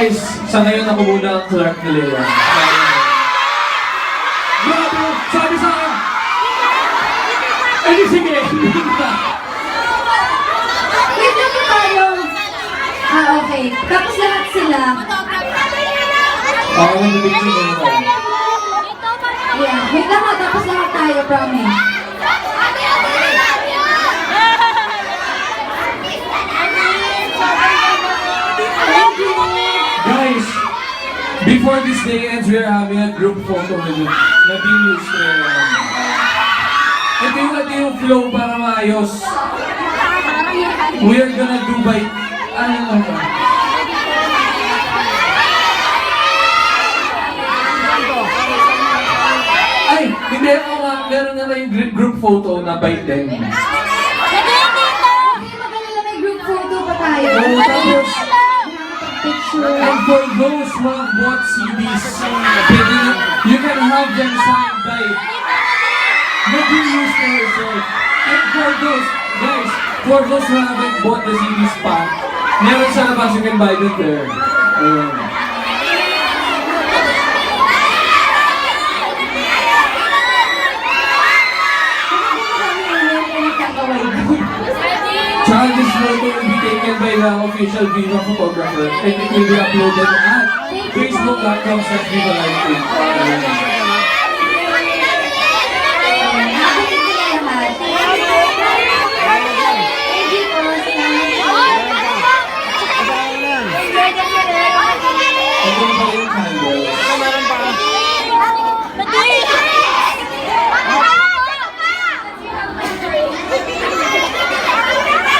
Guys, sa ngayon ako muna ang Clark ni Lea. Grabe! Sabi sa akin! Eh di sige! Wait lang po tayo. Okay. Tapos lahat sila. Ako nang bibigyan mo na. Yeah. Wait lang ha. Tapos lahat tayo, promise. Thank you. Guys, before this day ends, we are having a group photo with you. Na B-News ito yung flow para maayos. We are gonna do by... Ano lang ba? Ay, hindi ako nga. Meron na yung group photo na by 10. Hindi magalala, may group photo pa tayo. Oh, tapos... Picture. And for those who have bought CDs, you can have them signed by Mag-News na yourself. And for those, guys, for those who haven't bought the CDs pa, meron sa labas, you can buy them there. Ayun. Tsaka this photo will be taken by the official Viva photographer and it will be uploaded at facebook.com/VivaLiveTube. Thank you po.